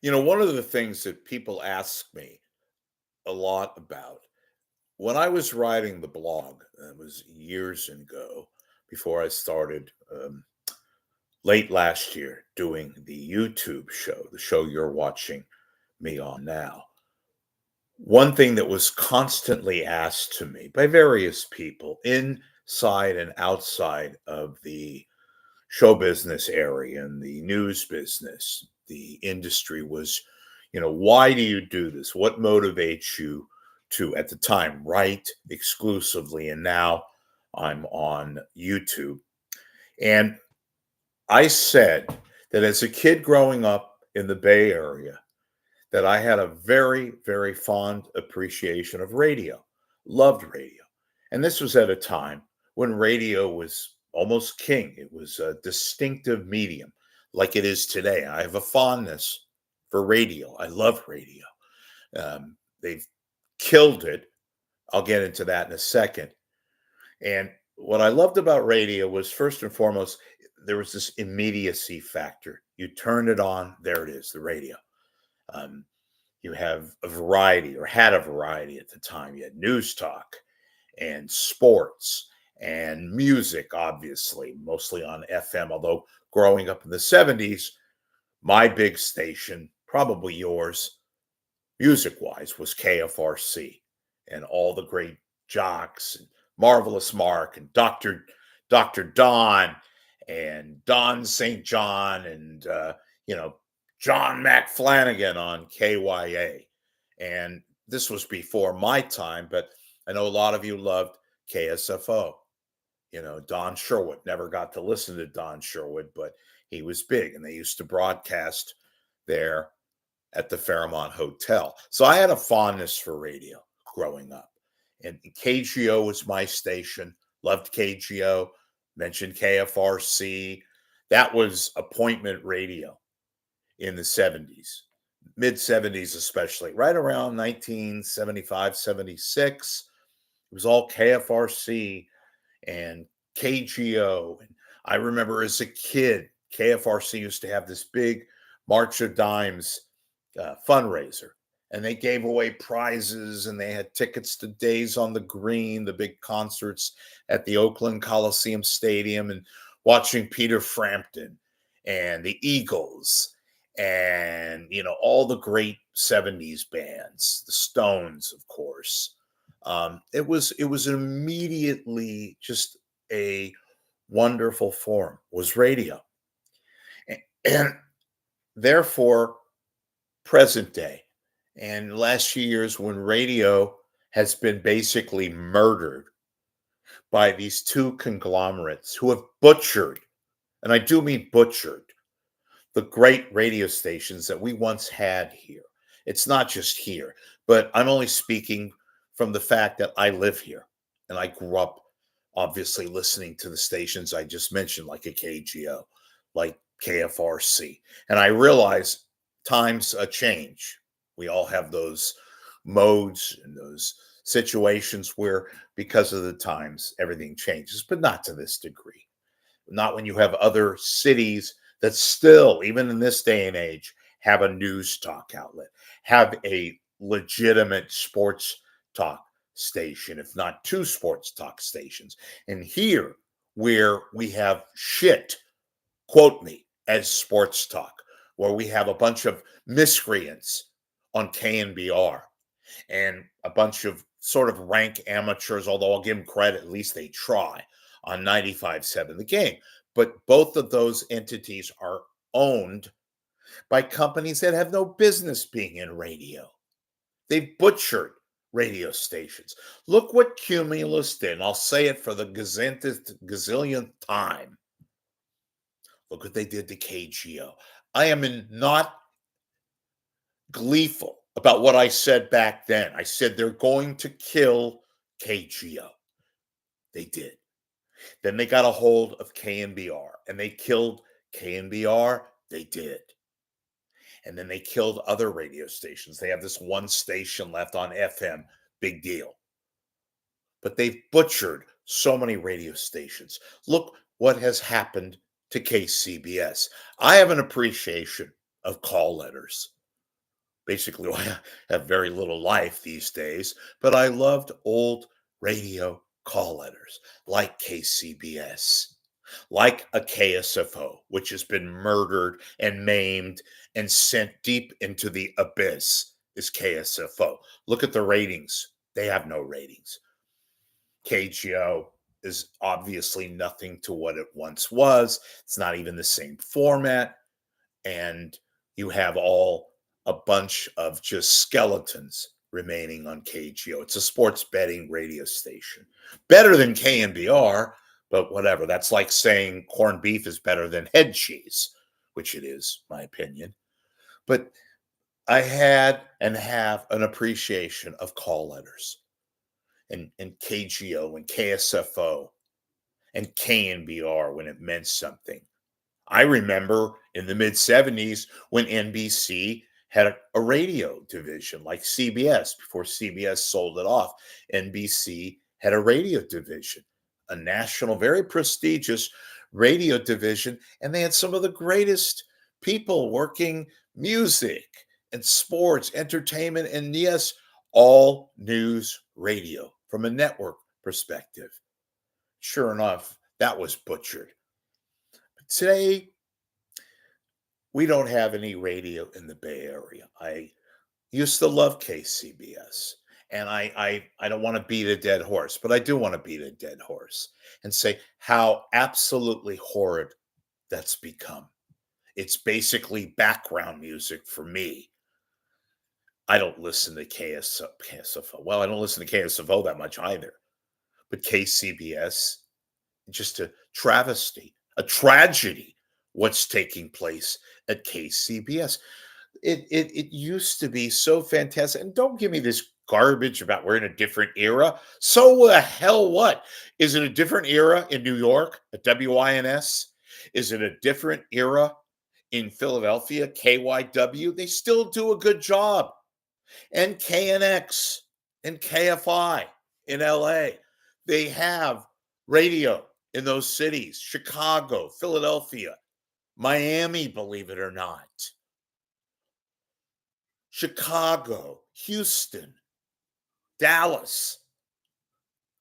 One of the things that people ask me a lot about when I was writing the blog, that was years ago before I started late last year doing the YouTube show, the show you're watching me on now. One thing that was constantly asked to me by various people inside and outside of the show business area and the news business, the industry was, why do you do this? What motivates you to, at the time, write exclusively? And now I'm on YouTube. And I said that as a kid growing up in the Bay Area, that I had a very, very fond appreciation of radio, loved radio. And this was at a time when radio was almost king. It was a distinctive medium like it is today. I have a fondness for radio. I love radio. They've killed it. I'll get into that in a second. And what I loved about radio was first and foremost, there was this immediacy factor. You turn it on, there it is, the radio. Um, you have a variety or had a variety at the time. You had news talk and sports and music, obviously, mostly on FM. Although growing up in the 70s, my big station, probably yours, music wise, was KFRC and all the great jocks and Marvelous Mark and Dr. Don and Don St. John and, John McFlanagan on KYA. And this was before my time, but I know a lot of you loved KSFO. Don Sherwood. Never got to listen to Don Sherwood, but he was big and they used to broadcast there at the Fairmont Hotel. So I had a fondness for radio growing up. And KGO was my station. Loved KGO. Mentioned KFRC. That was appointment radio in the 70s, mid 70s, especially right around 1975, 76. It was all KFRC and KGO. And I remember as a kid, KFRC used to have this big March of Dimes fundraiser, and they gave away prizes and they had tickets to Days on the Green, the big concerts at the Oakland Coliseum Stadium, and watching Peter Frampton and the Eagles and all the great 70s bands, the Stones, of course. It was immediately just a wonderful form, was radio. And therefore present day and last few years when radio has been basically murdered by these two conglomerates who have butchered, and I do mean butchered, the great radio stations that we once had here. It's not just here, but I'm only speaking from the fact that I live here and I grew up obviously listening to the stations I just mentioned, like a KGO, like KFRC. And I realize times change. We all have those modes and those situations where, because of the times, everything changes, but not to this degree. Not when you have other cities that still, even in this day and age, have a news talk outlet, have a legitimate sports talk station, if not two sports talk stations. And here, where we have shit, quote me, as sports talk, where we have a bunch of miscreants on KNBR and a bunch of sort of rank amateurs, although I'll give them credit, at least they try, on 95.7 The Game. But both of those entities are owned by companies that have no business being in radio. They've butchered radio stations. Look what Cumulus did. And I'll say it for the gazillionth time. Look what they did to KGO. I am not gleeful about what I said back then. I said they're going to kill KGO. They did. Then they got a hold of KNBR and they killed KNBR. They did. And then they killed other radio stations. They have this one station left on FM. Big deal. But they've butchered so many radio stations. Look what has happened to KCBS. I have an appreciation of call letters. Basically why I have very little life these days. But I loved old radio call letters like KCBS, like a KSFO, which has been murdered and maimed and sent deep into the abyss, is KSFO. Look at the ratings. They have no ratings. KGO is obviously nothing to what it once was. It's not even the same format. And you have a bunch of just skeletons remaining on KGO. It's a sports betting radio station. Better than KNBR, but whatever. That's like saying corned beef is better than head cheese, which it is, my opinion. But I had and have an appreciation of call letters and KGO and KSFO and KNBR when it meant something. I remember in the mid 70s when NBC had a radio division like CBS before CBS sold it off. NBC had a radio division, a national, very prestigious radio division, and they had some of the greatest people working music and sports, entertainment, and yes, all news radio from a network perspective. Sure enough, that was butchered. Today, we don't have any radio in the Bay Area. I used to love KCBS, and I don't want to beat a dead horse, but I do want to beat a dead horse and say how absolutely horrid that's become. It's basically background music for me. I don't listen to KSFO. Well, I don't listen to KSFO that much either. But KCBS, just a travesty, a tragedy, what's taking place at KCBS. It used to be so fantastic. And don't give me this garbage about we're in a different era. So the hell what? Is it a different era in New York at WINS? Is it a different era in Philadelphia, KYW? They still do a good job. And KNX and KFI in LA. They have radio in those cities, Chicago, Philadelphia, Miami, believe it or not, Chicago, Houston, Dallas.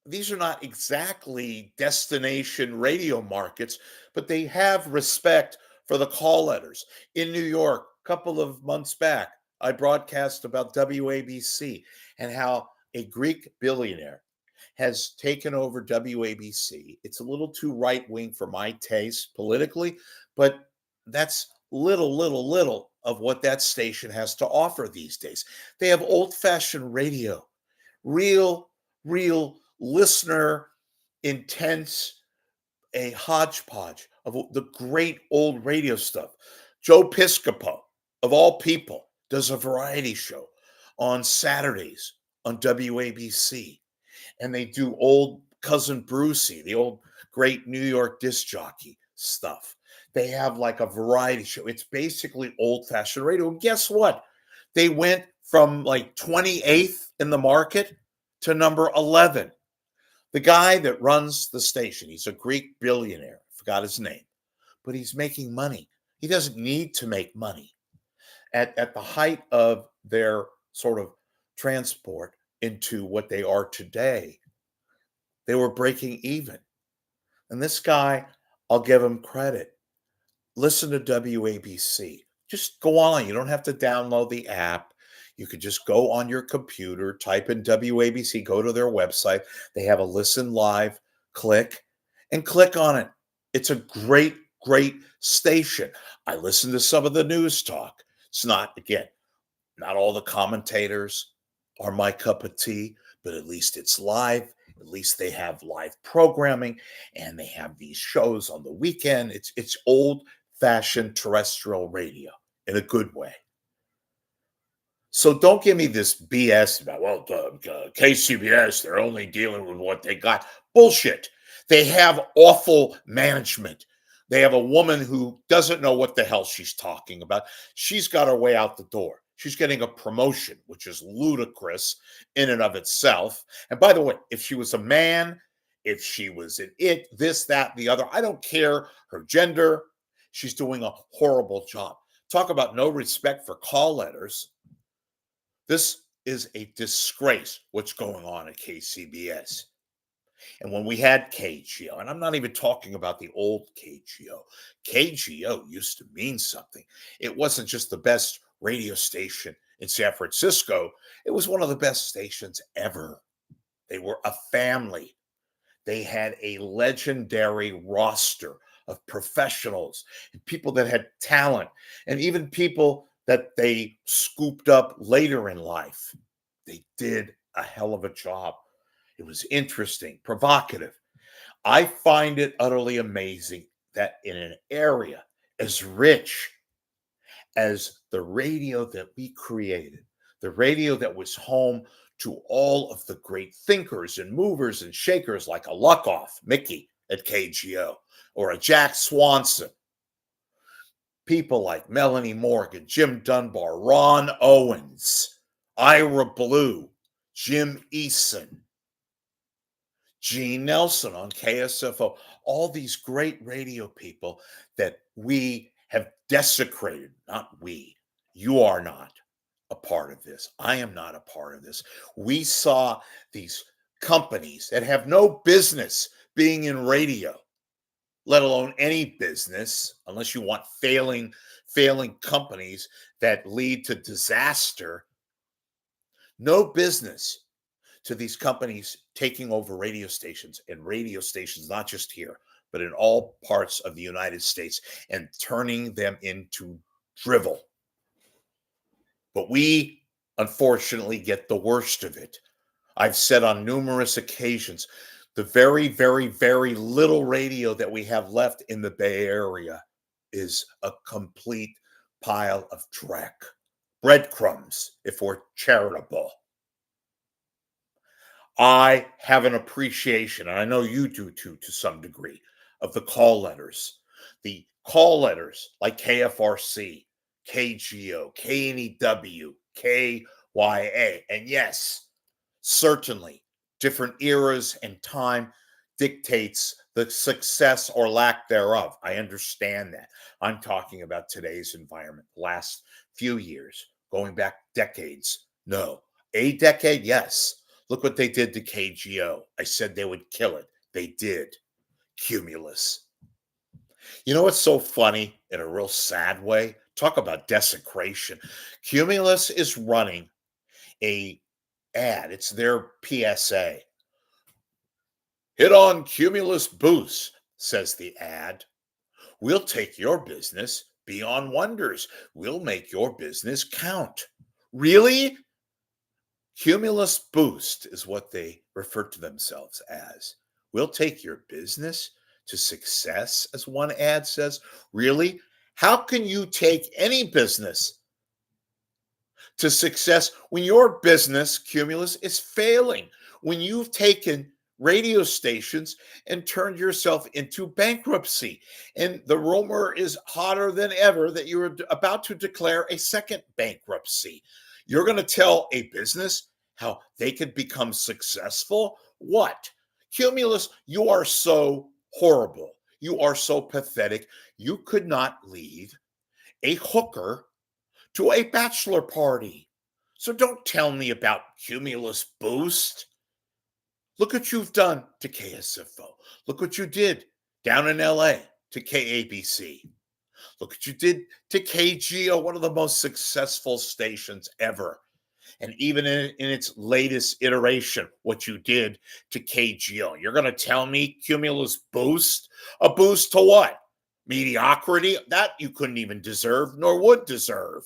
These are not exactly destination radio markets, but they have respect for the call letters. In New York, a couple of months back, I broadcast about WABC and how a Greek billionaire has taken over WABC. It's a little too right wing for my taste politically, but that's little of what that station has to offer these days. They have old fashioned radio, real listener intense, a hodgepodge of the great old radio stuff. Joe Piscopo, of all people, does a variety show on Saturdays on WABC. And they do old Cousin Brucey, the old great New York disc jockey stuff. They have like a variety show. It's basically old fashioned radio. And guess what? They went from like 28th in the market to number 11. The guy that runs the station, he's a Greek billionaire. I forgot his name, but he's making money. He doesn't need to make money. At the height of their sort of transport into what they are today, they were breaking even. And this guy, I'll give him credit. Listen to WABC. Just go on. You don't have to download the app. You could just go on your computer, type in WABC, go to their website. They have a listen live, click on it. It's a great station. I listen to some of the news talk. It's not, again, not all the commentators are my cup of tea, but at least it's live. At least they have live programming and they have these shows on the weekend. It's old-fashioned terrestrial radio in a good way. So don't give me this BS about, well, KCBS, they're only dealing with what they got. Bullshit. They have awful management. They have a woman who doesn't know what the hell she's talking about. She's got her way out the door. She's getting a promotion, which is ludicrous in and of itself. And by the way, if she was a man, if she was an it, this, that, the other, I don't care her gender. She's doing a horrible job. Talk about no respect for call letters. This is a disgrace what's going on at KCBS. And when we had KGO, and I'm not even talking about the old KGO, KGO used to mean something. It wasn't just the best radio station in San Francisco, it was one of the best stations ever. They were a family. They had a legendary roster of professionals and people that had talent, and even people that they scooped up later in life. They did a hell of a job. It was interesting, provocative. I find it utterly amazing that in an area as rich as the radio that we created, the radio that was home to all of the great thinkers and movers and shakers like a Luckoff, Mickey at KGO, or a Jack Swanson, people like Melanie Morgan, Jim Dunbar, Ron Owens, Ira Blue, Jim Eason, Gene Nelson on KSFO, all these great radio people that we have desecrated. Not we. You are not a part of this. I am not a part of this. We saw these companies that have no business being in radio, let alone any business, unless you want failing companies that lead to disaster. No business to these companies taking over radio stations, and radio stations, not just here, but in all parts of the United States, and turning them into drivel. But we, unfortunately, get the worst of it. I've said on numerous occasions, the very, very, very little radio that we have left in the Bay Area is a complete pile of dreck. Breadcrumbs, if we're charitable. I have an appreciation, and I know you do too, to some degree, of the call letters. The call letters like KFRC, KGO, KNEW, KYA. And yes, certainly different eras and time dictates the success or lack thereof. I understand that. I'm talking about today's environment, last few years, going back decades. No. A decade, yes. Look what they did to KGO. I said they would kill it. They did. Cumulus. You know what's so funny in a real sad way? Talk about desecration. Cumulus is running a ad. It's their PSA. Hit on Cumulus Boost, says the ad. We'll take your business beyond wonders. We'll make your business count. Really? Cumulus Boost is what they refer to themselves as. We'll take your business to success, as one ad says. Really? How can you take any business to success when your business, Cumulus, is failing? When you've taken radio stations and turned yourself into bankruptcy. And the rumor is hotter than ever that you're about to declare a second bankruptcy. You're going to tell a business how they could become successful? What? Cumulus, you are so horrible. You are so pathetic. You could not lead a hooker to a bachelor party. So don't tell me about Cumulus Boost. Look what you've done to KSFO. Look what you did down in LA to KABC. Look what you did to KGO, one of the most successful stations ever. And even in its latest iteration, what you did to KGO. You're going to tell me Cumulus Boost? A boost to what? Mediocrity? That you couldn't even deserve, nor would deserve.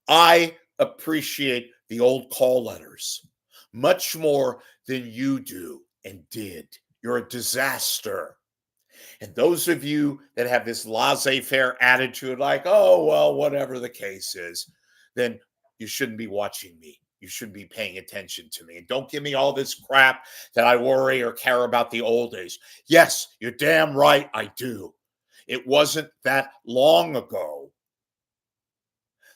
I appreciate the old call letters much more than you do and did. You're a disaster. And those of you that have this laissez-faire attitude, like, oh, well, whatever the case is, then you shouldn't be watching me. You shouldn't be paying attention to me. And don't give me all this crap that I worry or care about the old days. Yes, you're damn right I do. It wasn't that long ago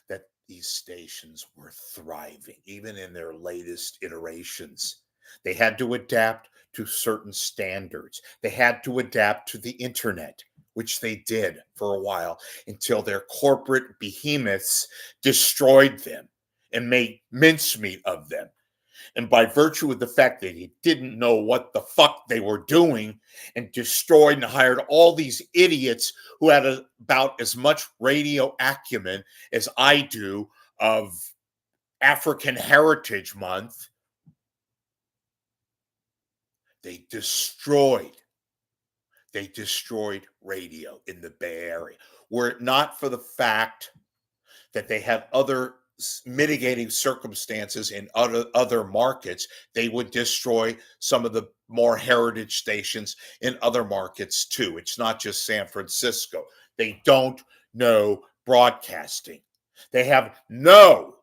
that these stations were thriving, even in their latest iterations. They had to adapt to certain standards. They had to adapt to the internet, which they did for a while until their corporate behemoths destroyed them and made mincemeat of them. And by virtue of the fact that he didn't know what the fuck they were doing and destroyed and hired all these idiots who had about as much radio acumen as I do of African Heritage Month, they destroyed radio in the Bay Area. Were it not for the fact that they had other mitigating circumstances in other markets, they would destroy some of the more heritage stations in other markets too. It's not just San Francisco. They don't know broadcasting. They have no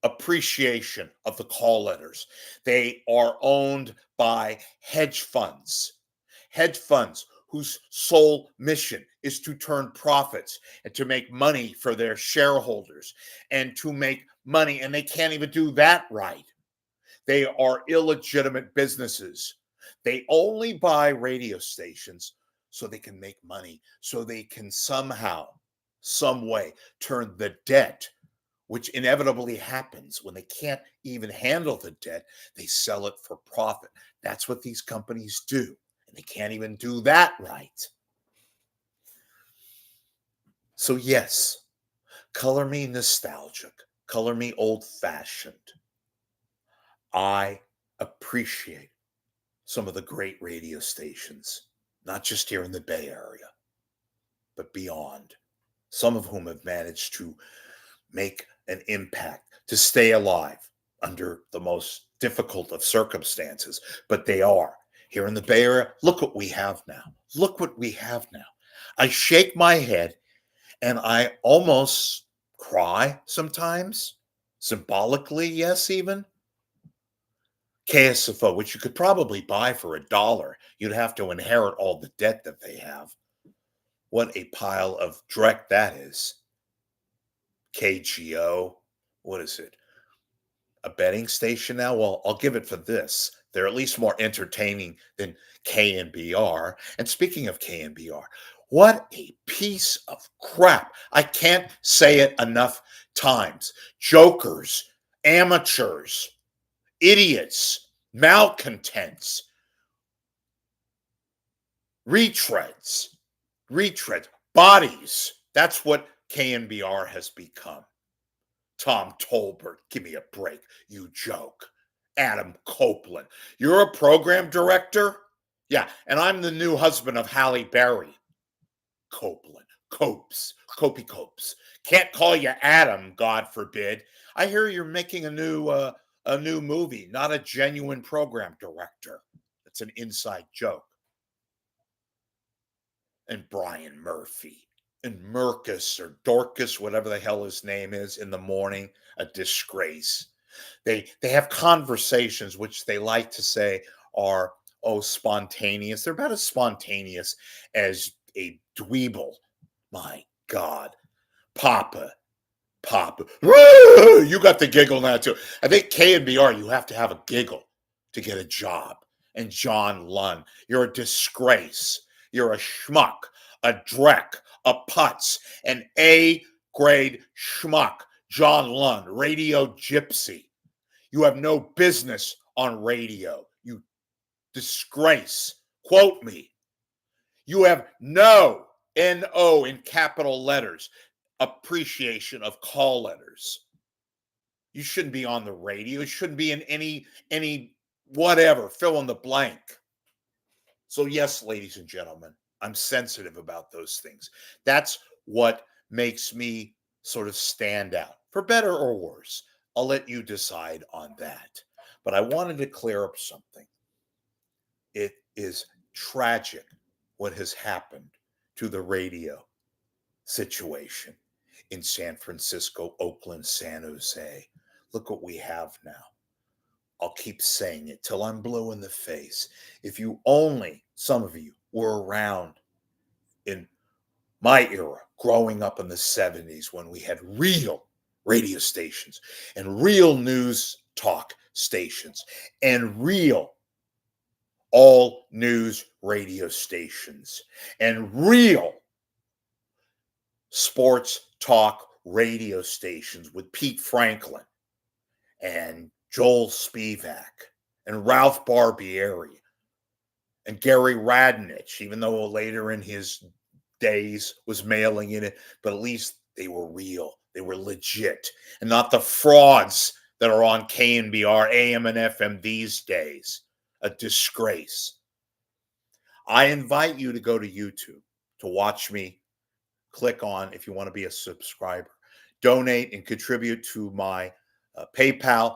appreciation of the call letters. They are owned by hedge funds whose sole mission is to turn profits and to make money for their shareholders and to make money. And they can't even do that right. They are illegitimate businesses. They only buy radio stations so they can make money, so they can somehow, some way turn the debt, which inevitably happens when they can't even handle the debt, they sell it for profit. That's what these companies do. And they can't even do that right. So yes, color me nostalgic, color me old-fashioned. I appreciate some of the great radio stations, not just here in the Bay Area, but beyond, some of whom have managed to make an impact, to stay alive under the most difficult of circumstances, but they are. Here in the Bay Area, look what we have now. Look what we have now. I shake my head and I almost cry sometimes, symbolically, yes, even. KSFO, which you could probably buy for $1. You'd have to inherit all the debt that they have. What a pile of dreck that is. KGO, what is it? A betting station now? Well, I'll give it for this. They're at least more entertaining than KNBR. And speaking of KNBR, what a piece of crap. I can't say it enough times. Jokers, amateurs, idiots, malcontents, retreads, bodies. That's what KNBR has become. Tom Tolbert, give me a break, you joke. Adam Copeland, you're a program director? Yeah, and I'm the new husband of Halle Berry. Copeland, Copey Copes. Can't call you Adam, God forbid. I hear you're making a new movie, not a genuine program director. It's an inside joke. And Brian Murphy and Mercus or Dorcas, whatever the hell his name is, in the morning, a disgrace. They have conversations which they like to say are spontaneous. They're about as spontaneous as a dweeble. My God. Papa. You got the giggle now too. I think KNBR, you have to have a giggle to get a job. And John Lunn, you're a disgrace. You're a schmuck, a dreck, a putz, an A-grade schmuck. John Lunn, radio gypsy. You have no business on radio. You disgrace. Quote me. You have no, N-O in capital letters, appreciation of call letters. You shouldn't be on the radio. You shouldn't be in any whatever, fill in the blank. So yes, ladies and gentlemen, I'm sensitive about those things. That's what makes me sort of stand out, for better or worse. I'll let you decide on that. But I wanted to clear up something. It is tragic what has happened to the radio situation in San Francisco, Oakland, San Jose. Look what we have now. I'll keep saying it till I'm blue in the face. If you only, some of you, were around in my era, growing up in the 70s when we had real radio stations and real news talk stations and real all news radio stations and real sports talk radio stations with Pete Franklin and Joel Spivak and Ralph Barbieri and Gary Radnich, even though later in his days was mailing in it, but at least they were real. They were legit and not the frauds that are on KNBR, AM, and FM these days. A disgrace. I invite you to go to YouTube to watch me. Click on, if you want to be a subscriber, donate and contribute to my PayPal.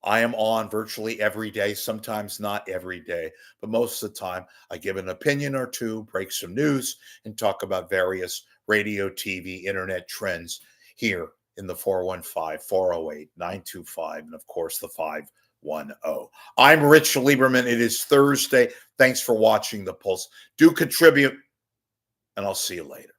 I am on virtually every day, sometimes not every day, but most of the time I give an opinion or two, break some news, and talk about various radio, TV, internet trends here in the 415-408-925, and of course the 510. I'm Rich Lieberman. It is Thursday. Thanks for watching The Pulse. Do contribute, and I'll see you later.